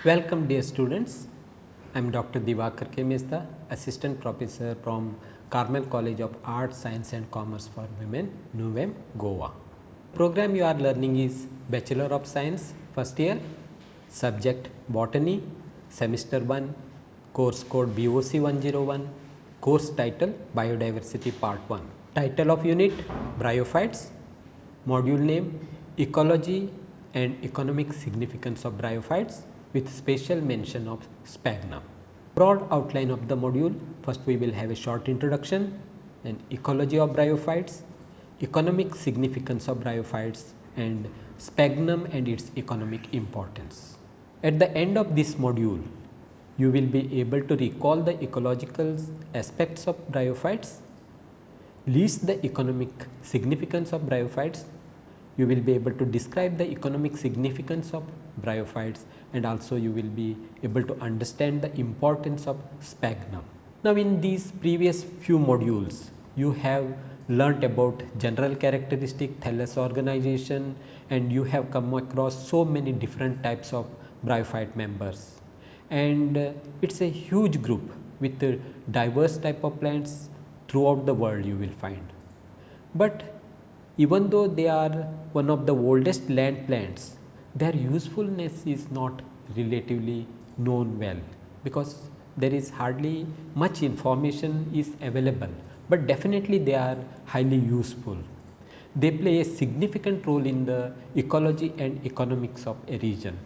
Welcome dear students, I am Dr. Divakar K. Mehta, Assistant Professor from Carmel College of Arts, Science and Commerce for Women, NUVEM, Goa. Program you are learning is Bachelor of Science, first year, subject Botany, semester 1, course code BOC 101, course title Biodiversity Part 1. Title of unit Bryophytes, module name Ecology and Economic Significance of Bryophytes with special mention of sphagnum. Broad outline of the module, first we will have a short introduction and ecology of bryophytes, economic significance of bryophytes and sphagnum and its economic importance. At the end of this module, you will be able to recall the ecological aspects of bryophytes, list the economic significance of bryophytes, you will be able to describe the economic significance of bryophytes and also you will be able to understand the importance of sphagnum. Now in these previous few modules, you have learnt about general characteristic, thallus organization and you have come across so many different types of bryophyte members. And it's a huge group with diverse type of plants throughout the world you will find. But even though they are one of the oldest land plants, their usefulness is not relatively known well because there is hardly much information is available, but definitely they are highly useful. They play a significant role in the ecology and economics of a region.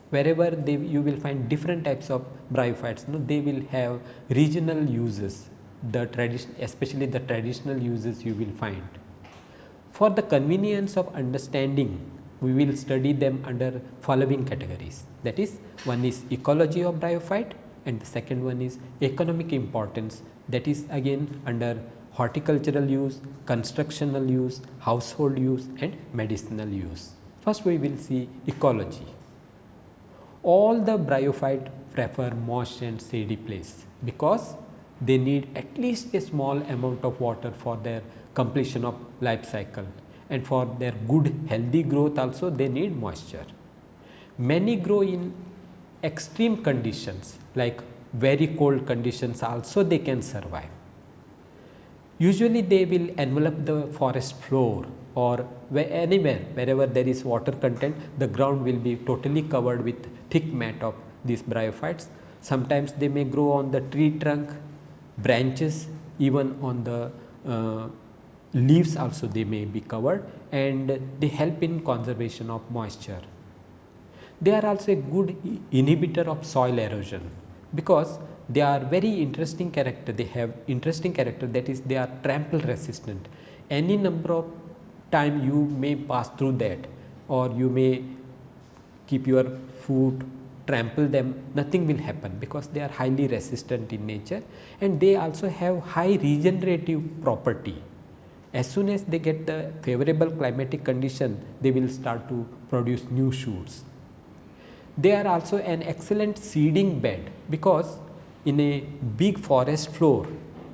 Wherever you will find different types of bryophytes, they will have regional uses, especially the traditional uses you will find. For the convenience of understanding, we will study them under following categories. That is, one is ecology of bryophyte and the second one is economic importance, that is again under horticultural use, constructional use, household use and medicinal use. First we will see ecology. All the bryophyte prefer moist and shady place because they need at least a small amount of water for their completion of life cycle, and for their good healthy growth also they need moisture. Many grow in extreme conditions like very cold conditions also they can survive. Usually they will envelop the forest floor or anywhere wherever there is water content, the ground will be totally covered with thick mat of these bryophytes. Sometimes they may grow on the tree trunk, branches, even on the leaves also they may be covered, and they help in conservation of moisture. They are also a good inhibitor of soil erosion because they are very interesting character. They have interesting character, that is they are trample resistant. Any number of time you may pass through that or you may keep your foot, trample them, nothing will happen because they are highly resistant in nature, and they also have high regenerative property. As soon as they get the favorable climatic condition, they will start to produce new shoots. They are also an excellent seeding bed because in a big forest floor,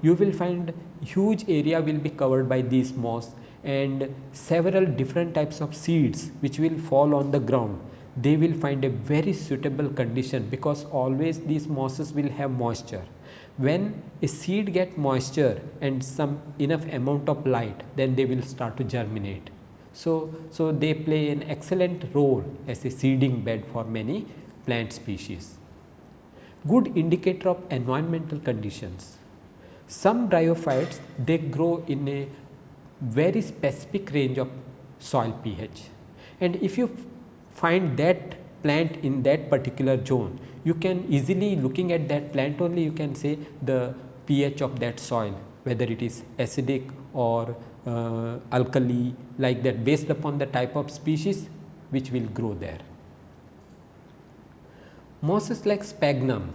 you will find huge area will be covered by these moss and several different types of seeds which will fall on the ground. They will find a very suitable condition because always these mosses will have moisture. When a seed get moisture and some enough amount of light, then they will start to germinate. So they play an excellent role as a seeding bed for many plant species. Good indicator of environmental conditions. Some bryophytes they grow in a very specific range of soil pH, and if you find that plant in that particular zone, you can easily, looking at that plant only, you can say the pH of that soil, whether it is acidic or alkali, like that, based upon the type of species which will grow there. Mosses like sphagnum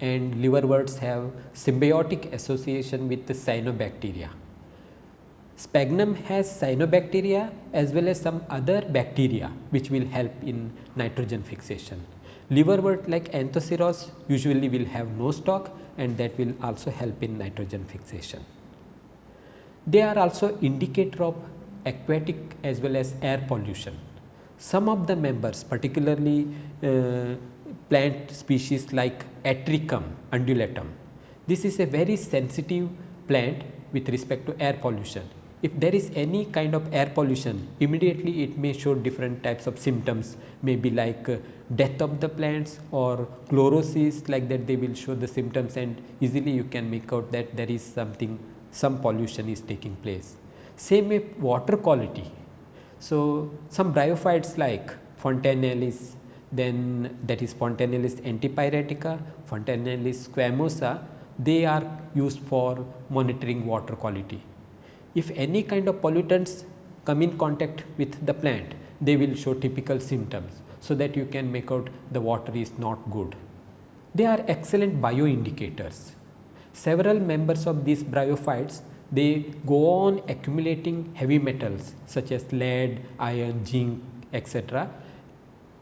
and liverworts have symbiotic association with the cyanobacteria. Sphagnum has cyanobacteria as well as some other bacteria which will help in nitrogen fixation. Liverwort like Anthoceros usually will have no stalk, and that will also help in nitrogen fixation. They are also indicator of aquatic as well as air pollution. Some of the members, particularly plant species like Atricum undulatum. This is a very sensitive plant with respect to air pollution. If there is any kind of air pollution, immediately it may show different types of symptoms, maybe like death of the plants or chlorosis, like that they will show the symptoms, and easily you can make out that there is some pollution is taking place. Same with water quality. So, some bryophytes like Fontanellis, then that is Fontanellis antipyretica, Fontanellis squamosa, they are used for monitoring water quality. If any kind of pollutants come in contact with the plant, they will show typical symptoms, so that you can make out the water is not good. They are excellent bioindicators. Several members of these bryophytes, they go on accumulating heavy metals such as lead, iron, zinc, etc.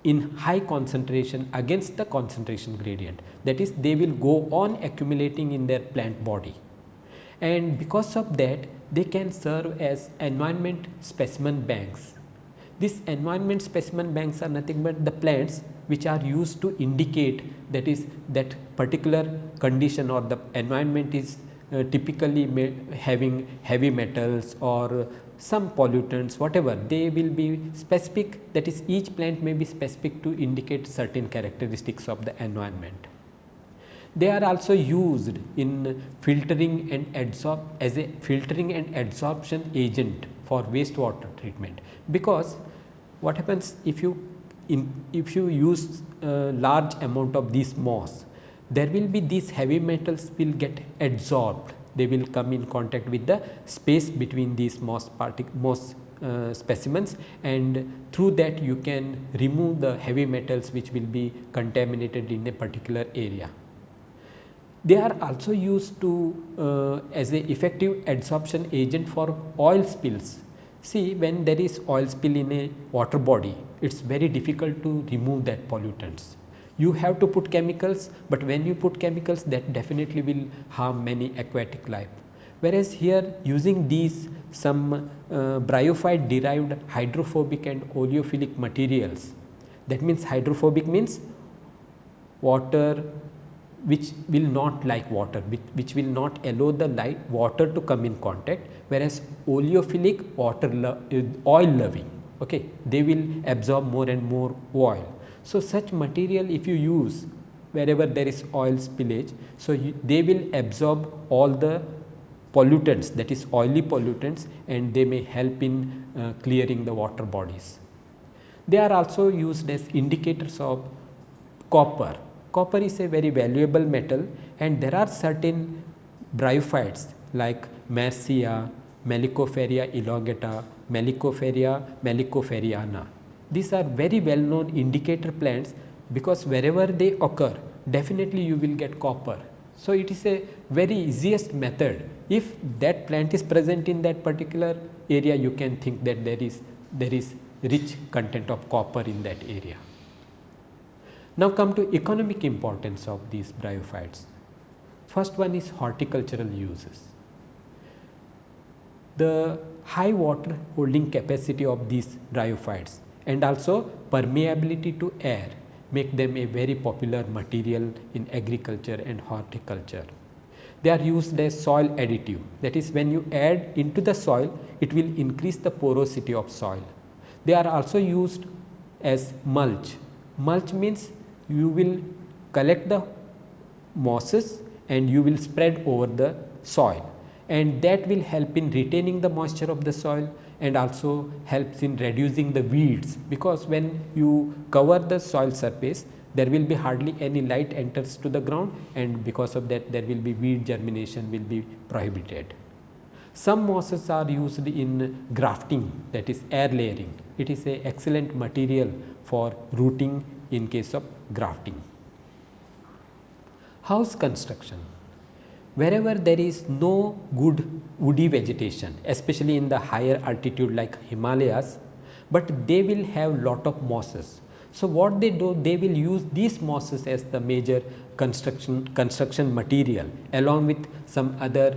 in high concentration against the concentration gradient. That is, they will go on accumulating in their plant body, and because of that they can serve as environment specimen banks. These environment specimen banks are nothing but the plants which are used to indicate, that is, that particular condition or the environment is typically having heavy metals or some pollutants, whatever, they will be specific, that is, each plant may be specific to indicate certain characteristics of the environment. They are also used in filtering and as a filtering and adsorption agent for wastewater treatment, because what happens if you use a large amount of this moss, there will be these heavy metals will get adsorbed, they will come in contact with the space between these moss specimens, and through that you can remove the heavy metals which will be contaminated in a particular area. They are also used to as a effective adsorption agent for oil spills. See, when there is oil spill in a water body, it is very difficult to remove that pollutants. You have to put chemicals, but when you put chemicals, that definitely will harm many aquatic life. Whereas here, using these some bryophyte derived hydrophobic and oleophilic materials, that means hydrophobic means water which will not like water, which will not allow the water to come in contact, whereas oleophilic oil loving, okay, they will absorb more and more oil. So, such material if you use wherever there is oil spillage, so they will absorb all the pollutants, that is oily pollutants, and they may help in clearing the water bodies. They are also used as indicators of copper. Copper is a very valuable metal, and there are certain bryophytes like Marcia, Melicoferia elongata, Melicoferia melicoferriana. These are very well known indicator plants, because wherever they occur, definitely you will get copper. So, it is a very easiest method. If that plant is present in that particular area, you can think that there is rich content of copper in that area. Now, come to economic importance of these bryophytes. First one is horticultural uses. The high water holding capacity of these bryophytes and also permeability to air make them a very popular material in agriculture and horticulture. They are used as soil additive, that is, when you add into the soil, it will increase the porosity of soil. They are also used as mulch. Mulch means you will collect the mosses and you will spread over the soil, and that will help in retaining the moisture of the soil and also helps in reducing the weeds, because when you cover the soil surface, there will be hardly any light enters to the ground, and because of that there will be weed germination will be prohibited. Some mosses are used in grafting, that is air layering. It is an excellent material for rooting in case of grafting. House construction. Wherever there is no good woody vegetation, especially in the higher altitude like Himalayas, but they will have lot of mosses. So, what they do, they will use these mosses as the major construction material, along with some other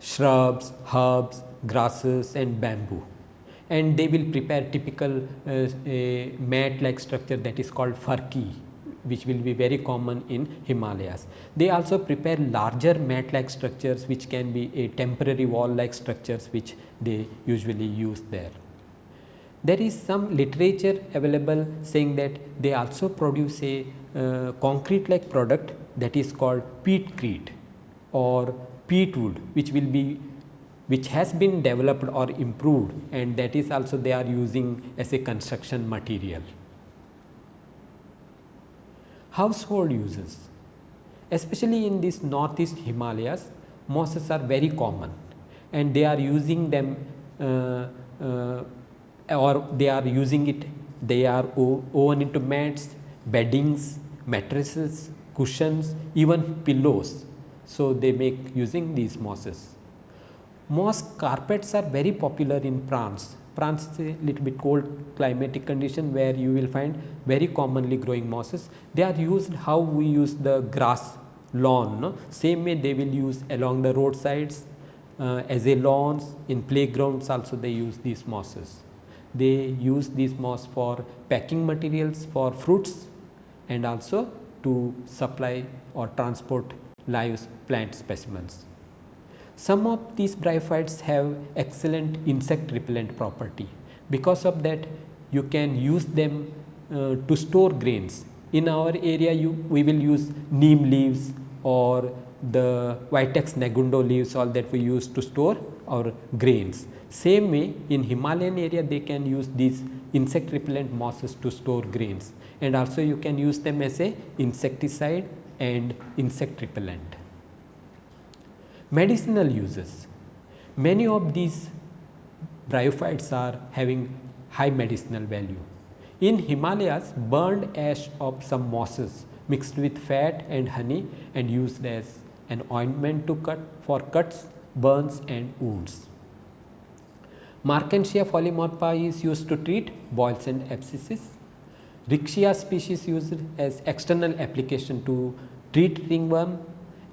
shrubs, herbs, grasses and bamboo. and they will prepare typical mat like structure that is called furki, which will be very common in Himalayas. They also prepare larger mat like structures which can be a temporary wall like structures which they usually use there. There is some literature available saying that they also produce a concrete like product that is called peatcrete or peat wood, which has been developed or improved, and that is also they are using as a construction material. Household uses, especially in this northeast Himalayas, mosses are very common and they are using them or they are using it, they are woven into mats, beddings, mattresses, cushions, even pillows. So they make using these mosses. Moss carpets are very popular in France. France is a little bit cold climatic condition where you will find very commonly growing mosses. They are used how we use the grass lawn, no? Same way they will use along the roadsides as a lawns, in playgrounds also they use these mosses. They use these moss for packing materials for fruits and also to supply or transport live plant specimens. Some of these bryophytes have excellent insect repellent property. Because of that, you can use them to store grains. In our area, we will use neem leaves or the Vitex negundo leaves, all that we use to store our grains. Same way, in Himalayan area, they can use these insect repellent mosses to store grains, and also you can use them as a insecticide and insect repellent. Medicinal uses. Many of these bryophytes are having high medicinal value. In Himalayas, burned ash of some mosses mixed with fat and honey and used as an ointment to cut for cuts, burns and wounds. Markensia polymorpha is used to treat boils and abscesses. Riccia species used as external application to treat ringworm,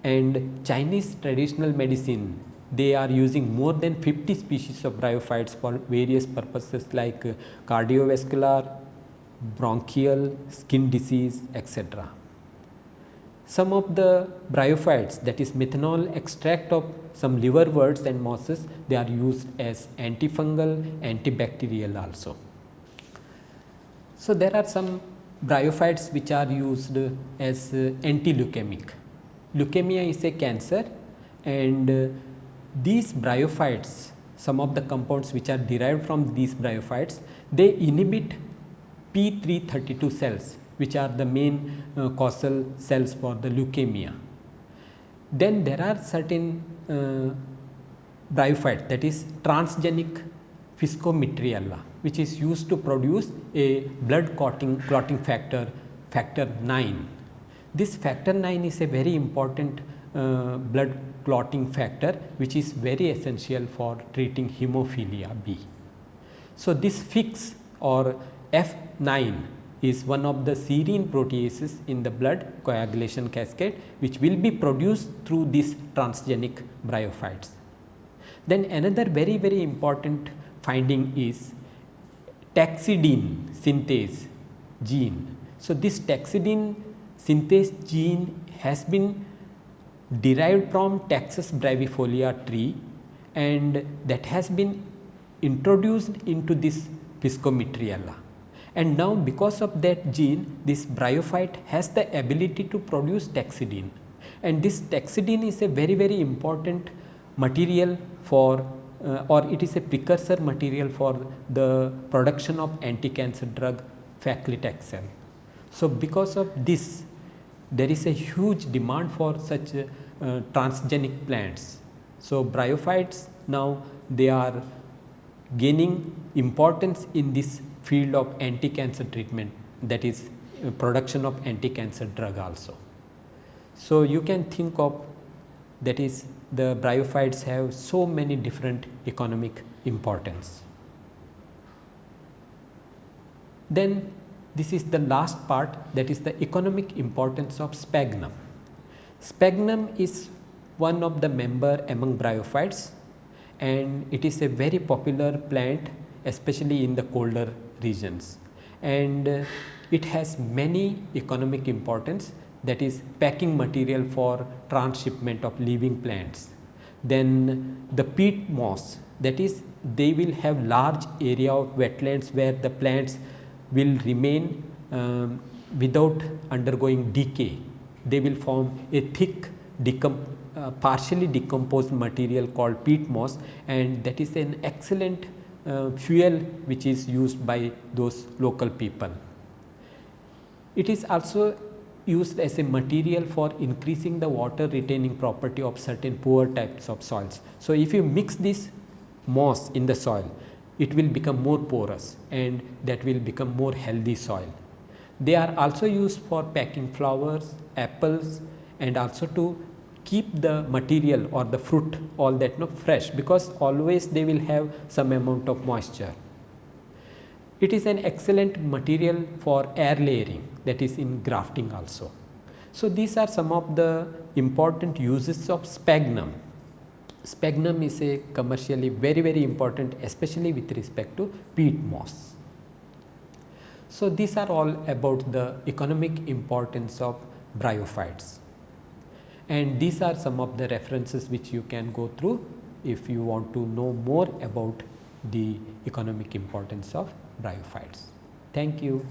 and Chinese traditional medicine, they are using more than 50 species of bryophytes for various purposes like cardiovascular, bronchial, skin disease, etc. Some of the bryophytes, that is methanol extract of some liverworts and mosses, they are used as antifungal, antibacterial also. So there are some bryophytes which are used as anti-leukemic. Leukemia is a cancer, and these bryophytes, some of the compounds which are derived from these bryophytes, they inhibit P332 cells, which are the main causal cells for the leukemia. Then there are certain bryophytes, that is transgenic Physcometriella, which is used to produce a blood clotting factor, factor 9. This factor 9 is a very important blood clotting factor which is very essential for treating hemophilia B. So this FIX or F9 is one of the serine proteases in the blood coagulation cascade which will be produced through these transgenic bryophytes. Then another very important finding is taxidine synthase gene. So this taxidine synthase gene has been derived from Taxus brevifolia tree, and that has been introduced into this Physcometriella. And now because of that gene, this bryophyte has the ability to produce taxidine, and this taxidine is a very important material for or it is a precursor material for the production of anti-cancer drug Paclitaxel. So because of this, there is a huge demand for such transgenic plants. So bryophytes now they are gaining importance in this field of anti-cancer treatment, that is production of anti-cancer drug also. So you can think of, that is, the bryophytes have so many different economic importance. Then this is the last part, that is the economic importance of sphagnum. Sphagnum is one of the member among bryophytes, and it is a very popular plant especially in the colder regions, and it has many economic importance, that is packing material for transshipment of living plants. Then the peat moss, that is they will have large area of wetlands where the plants will remain without undergoing decay. They will form a thick partially decomposed material called peat moss, and that is an excellent fuel which is used by those local people. It is also used as a material for increasing the water retaining property of certain poor types of soils. So, if you mix this moss in the soil, it will become more porous and that will become more healthy soil. They are also used for packing flowers, apples, and also to keep the material or the fruit all that fresh, because always they will have some amount of moisture. It is an excellent material for air layering, that is in grafting also. So, these are some of the important uses of sphagnum. Sphagnum is a commercially very important, especially with respect to peat moss. So, these are all about the economic importance of bryophytes, and these are some of the references which you can go through if you want to know more about the economic importance of bryophytes. Thank you.